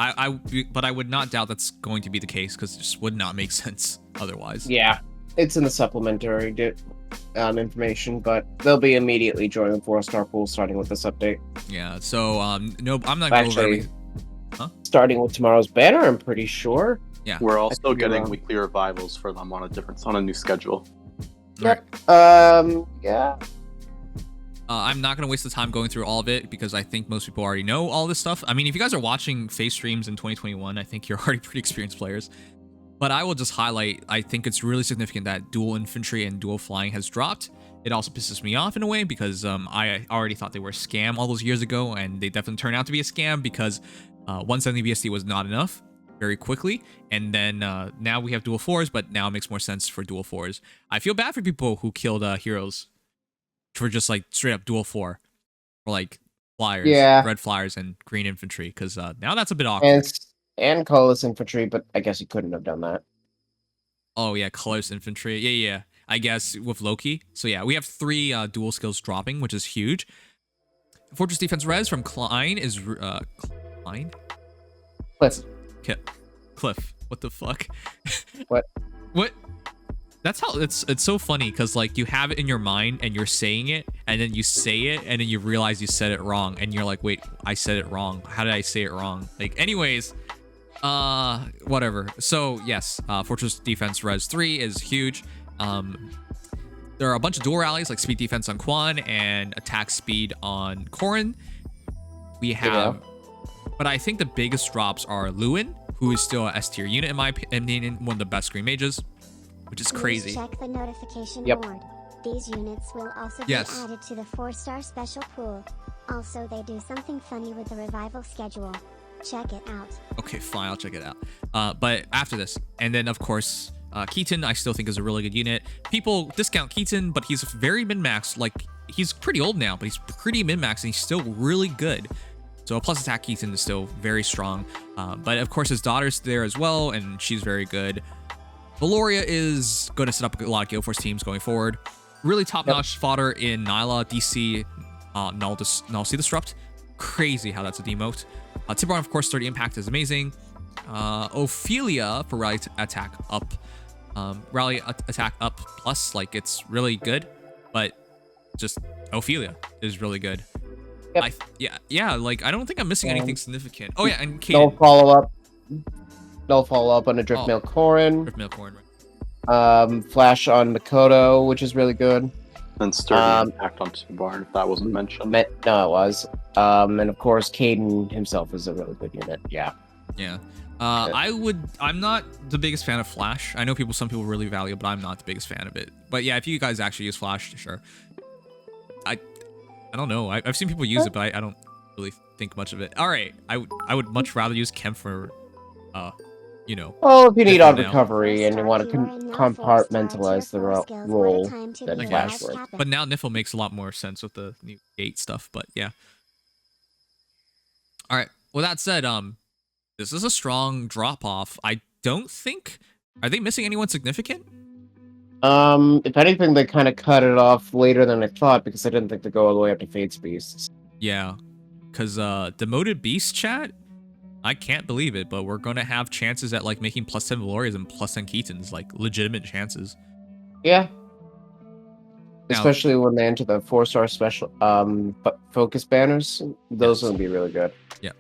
but I would not doubt that's going to be the case, because it just would not make sense otherwise. Yeah, it's in the supplementary information, but they'll be immediately joining the 4-star pool starting with this update. Yeah, so no, I'm not going to go over everything. Starting with tomorrow's banner, I'm pretty sure. Yeah, we're also getting weekly revivals for them on a new schedule. Yep. Yeah. I'm not going to waste the time going through all of it, because I think most people already know all this stuff. I mean, if you guys are watching face streams in 2021, I think you're already pretty experienced players. But I will just highlight, I think it's really significant that dual infantry and dual flying has dropped. It also pisses me off in a way, because I already thought they were a scam all those years ago, and they definitely turned out to be a scam, because 170 BSD was not enough very quickly, and then now we have dual 4s, but now it makes more sense for dual 4s. I feel bad for people who killed heroes for just like straight up dual 4, or like flyers, red flyers and green infantry, because now that's a bit awkward. And colorless infantry, but I guess he couldn't have done that. Oh yeah, colorless infantry, yeah. I guess with Loki. So yeah, we have 3 dual skills dropping, which is huge. Fortress defense res from Klein is Klein. Cliff. Cliff. What the fuck? What? What? That's how it's so funny because like you have it in your mind and you're saying it and then you say it and then you realize you said it wrong and you're like, wait, I said it wrong. How did I say it wrong? Like, anyways, whatever. So yes, Fortress Defense Res 3 is huge. There are a bunch of dual rallies like speed defense on Quan and attack speed on Corrin. We have, but I think the biggest drops are Lewin, who is still a S tier unit in my opinion, one of the best green mages, which is crazy. Check the notification board. These units will also be added to the 4-star special pool. Also, they do something funny with the revival schedule. Check it out. Okay, fine, I'll check it out. But after this, and then of course, Keaton, I still think is a really good unit. People discount Keaton, but he's very min-maxed. Like, he's pretty old now, but he's pretty min-maxed and he's still really good. So a plus attack Keaton is still very strong. But of course, his daughter's there as well, and she's very good. Valoria is going to set up a lot of Guild Force teams going forward. Really top-notch fodder in Nyla, DC, Null C Disrupt. Crazy how that's a demote. Tiburon, of course, 30 impact is amazing. Ophelia for rally attack up. Rally attack up plus, like, it's really good. But just Ophelia is really good. Yeah, like, I don't think I'm missing anything significant. Oh, yeah, and Kaden. No follow-up on a Driftmail Corrin. Driftmail Corrin, right. Flash on Makoto, which is really good. And sturdy impact on Tiburon, if that wasn't mentioned. No, it was. And of course, Caden himself is a really good unit. Yeah. I'm not the biggest fan of Flash. I know some people really value it, but I'm not the biggest fan of it. But yeah, if you guys actually use Flash, sure. I don't know. I've seen people use it, but I don't really think much of it. All right, I would much rather use Chem for, you know. Well, if you need on recovery and you want to compartmentalize the role, then Flash works. But now Niffle makes a lot more sense with the new gate stuff. But yeah. All right. Well, that said, this is a strong drop off. I don't think. Are they missing anyone significant? If anything, they kind of cut it off later than I thought because I didn't think to go all the way up to Fate's Beasts. Yeah, because Demoted Beast chat, I can't believe it, but we're gonna have chances at like making +10 Valorias and +10 Keatons, like legitimate chances. Yeah. Now, especially when they enter the 4-star special focus banners, those will be really good. Yeah.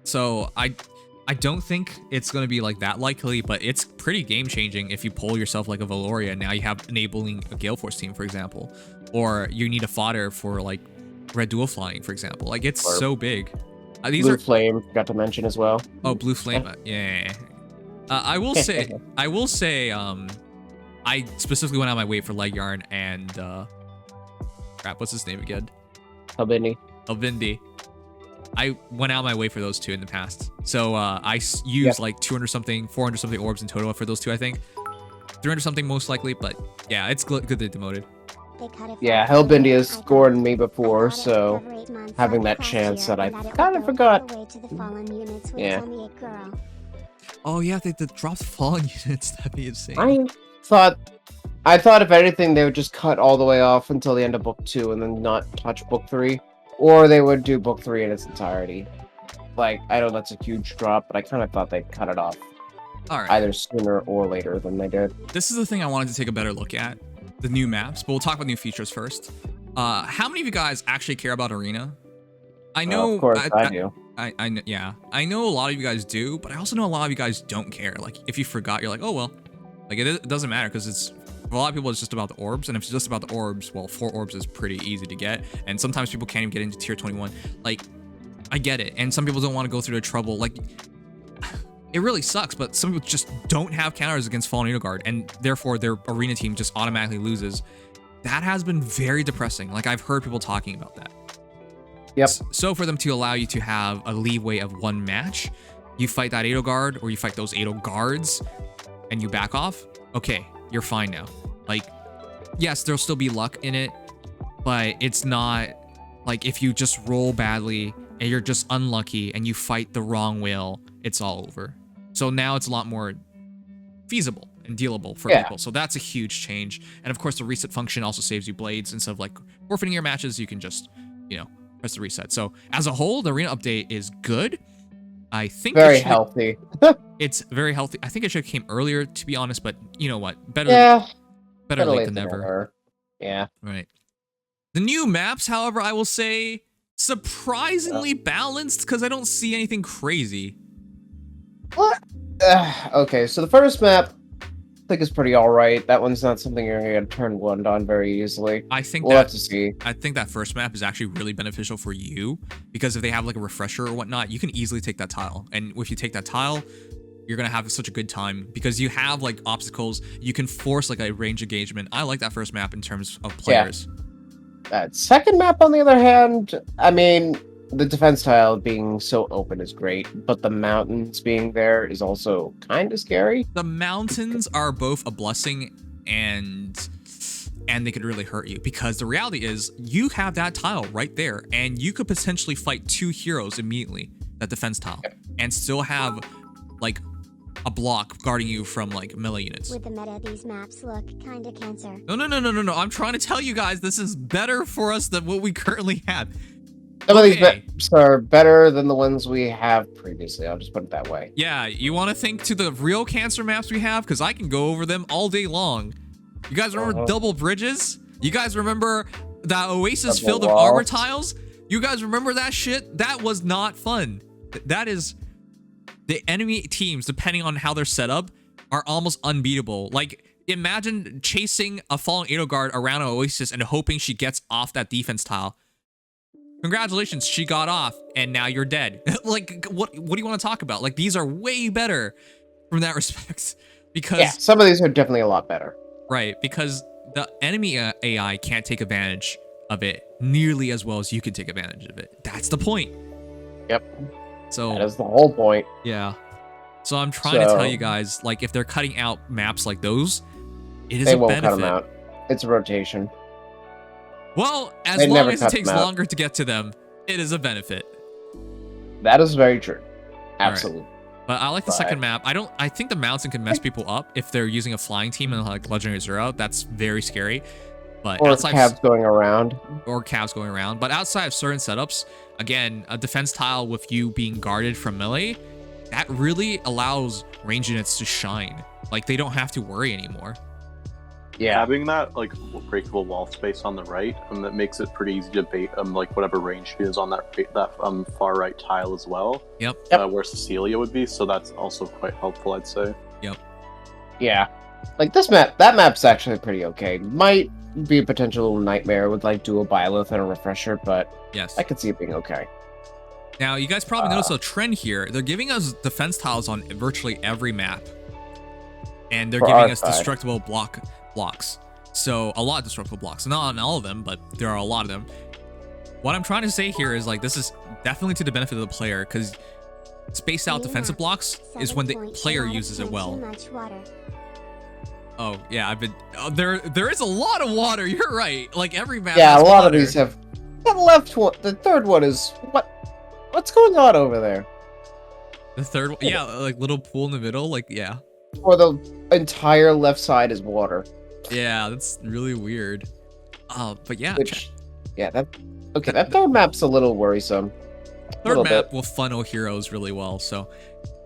So I don't think it's going to be like that likely, but it's pretty game-changing if you pull yourself like a Valoria. Now you have enabling a Gale Force team, for example. Or you need a fodder for like Red Dual Flying, for example. Like, it's so big. Blue Flame, forgot to mention as well. Oh, Blue Flame. Yeah. I will say, I specifically went out of my way for Leg Yarn and, crap, what's his name again? Alvindi. I went out of my way for those two in the past. So I used like 200 something, 400 something orbs in total for those two, I think. 300 something most likely, but yeah, it's good they demoted. Yeah, Hellbindy has scored me before, so having that chance that I kind of forgot. Yeah. Oh yeah, they dropped fallen units. That'd be insane. I thought if anything they would just cut all the way off until the end of book 2 and then not touch book 3. Or they would do book 3 in its entirety. Like, I know that's a huge drop, but I kind of thought they'd cut it off. All right. Either sooner or later than they did. This is the thing I wanted to take a better look at. The new maps, but we'll talk about new features first. How many of you guys actually care about Arena? I know. Of course, I do. Yeah. I know a lot of you guys do, but I also know a lot of you guys don't care. Like, if you forgot, you're like, oh, well. Like, it doesn't matter because it's... For a lot of people, it's just about the orbs, and if it's just about the orbs, well, 4 orbs is pretty easy to get, and sometimes people can't even get into tier 21. Like, I get it, and some people don't want to go through the trouble. Like, it really sucks, but some people just don't have counters against Fallen Needle Guard, and therefore their arena team just automatically loses. That has been very depressing. Like, I've heard people talking about that. Yep. So for them to allow you to have a leeway of 1 match, you fight that Ado Guard, or you fight those Ado Guards, and you back off, okay, you're fine now. Like, yes, there'll still be luck in it, but it's not like if you just roll badly and you're just unlucky and you fight the wrong whale, it's all over. So now it's a lot more feasible and dealable for people. So that's a huge change. And of course, the reset function also saves you blades. Instead of like forfeiting your matches, you can just, you know, press the reset. So as a whole, the arena update is good. I think very healthy. It's very healthy. I think it should have came earlier, to be honest, but you know what? Better. Yeah. Better late than never. Yeah. Right. The new maps, however, I will say surprisingly balanced because I don't see anything crazy. What? Okay, so the first map I think is pretty alright. That one's not something you're gonna get turned one on very easily. I think we'll have to see. I think that first map is actually really beneficial for you because if they have like a refresher or whatnot, you can easily take that tile. And if you take that tile, you're gonna have such a good time because you have like obstacles. You can force like a range engagement. I like that first map in terms of players. Yeah. That second map, on the other hand, I mean, the defense tile being so open is great, but the mountains being there is also kind of scary. The mountains are both a blessing and they could really hurt you because the reality is you have that tile right there and you could potentially fight 2 heroes immediately, that defense tile, and still have like a block guarding you from like melee units. With the meta, these maps look kinda cancer. No. I'm trying to tell you guys this is better for us than what we currently have. Some of these maps are better than the ones we have previously. I'll just put it that way. Yeah, you want to think to the real cancer maps we have? Because I can go over them all day long. You guys remember double bridges? You guys remember that Oasis field of armor tiles? You guys remember that shit? That was not fun. That is... The enemy teams, depending on how they're set up, are almost unbeatable. Like, imagine chasing a falling Edelgard around an Oasis and hoping she gets off that defense tile. Congratulations, she got off, and now you're dead. Like, what do you want to talk about? Like, these are way better from that respect. Because... Yeah, some of these are definitely a lot better. Right, because the enemy AI can't take advantage of it nearly as well as you can take advantage of it. That's the point. Yep. So that is the whole point. Yeah. So I'm trying to tell you guys, like, if they're cutting out maps like those, it is they a won't benefit. cut them out. It's a rotation. Well, as long as it takes longer to get to them, it is a benefit. That is very true. Absolutely. Right. But I like the second map. I think the mountain can mess people up if they're using a flying team and like Legendary Zero. That's very scary. But or cabs going around. Or cabs going around. But outside of certain setups, again, a defense tile with you being guarded from melee, that really allows range units to shine. Like, they don't have to worry anymore. Yeah. Having that, like, breakable wall space on the right, that makes it pretty easy to bait, like, whatever range she is on that far right tile as well. Yep. Where Cecilia would be, so that's also quite helpful, I'd say. Yep. Yeah. Like, that map's actually pretty okay. Might be a potential nightmare with like dual Byleth and a refresher, but yes, I could see it being okay. Now you guys probably noticed a trend here. They're giving us defense tiles on virtually every map, and they're giving us destructible blocks. So a lot of destructible blocks, not on all of them, but there are a lot of them. What I'm trying to say here is like this is definitely to the benefit of the player because spaced out defensive blocks is when the player uses it well. Oh yeah, I've been. There is a lot of water. You're right. Like every map. Yeah, has a lot water. of these have. The left one, the third one is what's going on over there? The third one, yeah, like little pool in the middle. Like yeah. Or the entire left side is water. Yeah, that's really weird. But yeah. That third map's a little worrisome. Third map will funnel heroes really well. So.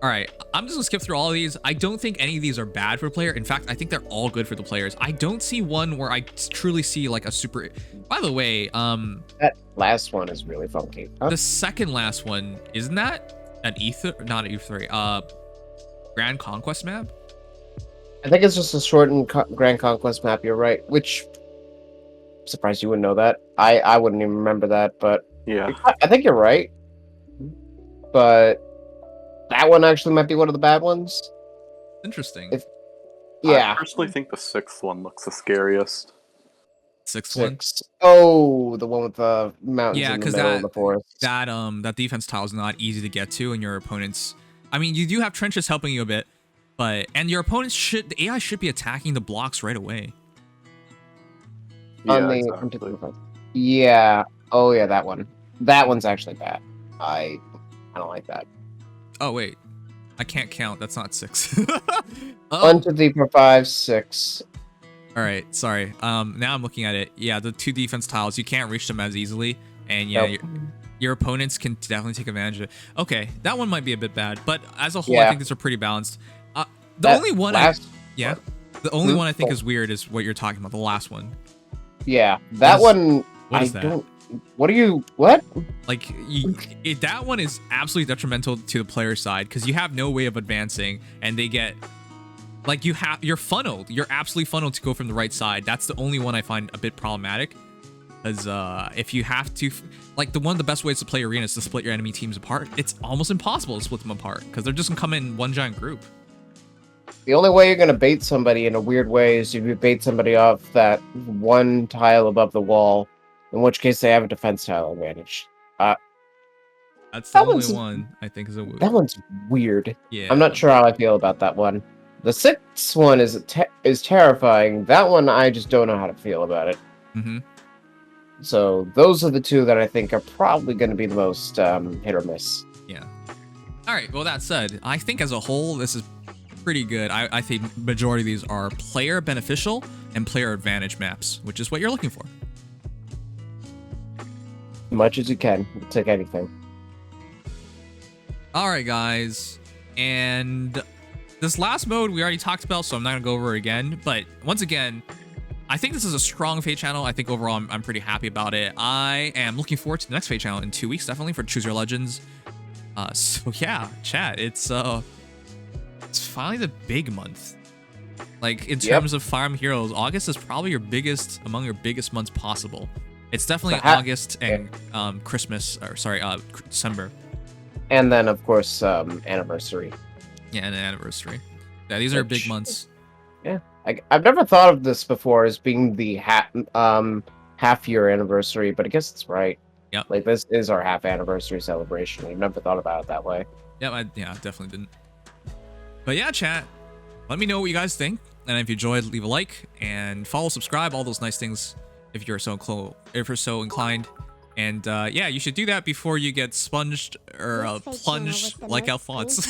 All right, I'm just gonna skip through all of these. I don't think any of these are bad for the player. In fact, I think they're all good for the players. I don't see one where I truly see like a super. By the way, that last one is really funky. Huh? The second last one, isn't that an not an E3, Grand Conquest map? I think it's just a shortened Grand Conquest map. You're right. Which I'm surprised you wouldn't know that. I wouldn't even remember that, but yeah, I think you're right. But that one actually might be one of the bad ones. Interesting. I personally think the sixth one looks the scariest. Sixth one? Oh, the one with the mountains in the middle of the forest. That defense tile is not easy to get to, and your opponents. I mean, you do have trenches helping you a bit, and your opponents the AI should be attacking the blocks right away. Yeah, exactly. Yeah. Oh yeah, that one. That one's actually bad. I don't like that. Oh wait, I can't count. That's not 6. 1, 2, 3, 4, 5, 6. All right, sorry. Now I'm looking at it. Yeah, the 2 defense tiles, you can't reach them as easily, and yeah, your opponents can definitely take advantage of it. Okay, that one might be a bit bad, but as a whole, I think these are pretty balanced. The only one. The only one I think is weird is what you're talking about, the last one. Yeah, that one. What is that? What are you? What? Like, that one is absolutely detrimental to the player side because you have no way of advancing, and they get like you're funneled. You're absolutely funneled to go from the right side. That's the only one I find a bit problematic. Because if you have to, like, one of the best ways to play Arena is to split your enemy teams apart. It's almost impossible to split them apart because they're just gonna come in one giant group. The only way you're gonna bait somebody in a weird way is if you bait somebody off that one tile above the wall, in which case they have a defense tile advantage. That's the only one I think is a weird. That one's weird. Yeah. I'm not sure how I feel about that one. The sixth one is terrifying. That one I just don't know how to feel about it. Mm-hmm. So those are the two that I think are probably going to be the most hit or miss. Yeah. All right. Well, that said, I think as a whole, this is pretty good. I think majority of these are player beneficial and player advantage maps, which is what you're looking for. Much as you can. Take anything. All right, guys. And this last mode we already talked about, so I'm not going to go over it again. But once again, I think this is a strong Feh Channel. I think overall I'm pretty happy about it. I am looking forward to the next Feh Channel in 2 weeks, definitely, for Choose Your Legends. So yeah, chat, it's finally the big month. Like, in terms of Fire Emblem Heroes, August is probably among your biggest months possible. It's definitely August and Christmas, or sorry, December. And then, of course, anniversary. Yeah, and an anniversary. Yeah, these are big months. Yeah. I've never thought of this before as being the half-year anniversary, but I guess it's right. Yep. Like, this is our half anniversary celebration. I've never thought about it that way. Yep, I definitely didn't. But yeah, chat, let me know what you guys think. And if you enjoyed, leave a like and follow, subscribe, all those nice things if you're so inclined. And yeah, you should do that before you get sponged or plunged like Alphonse.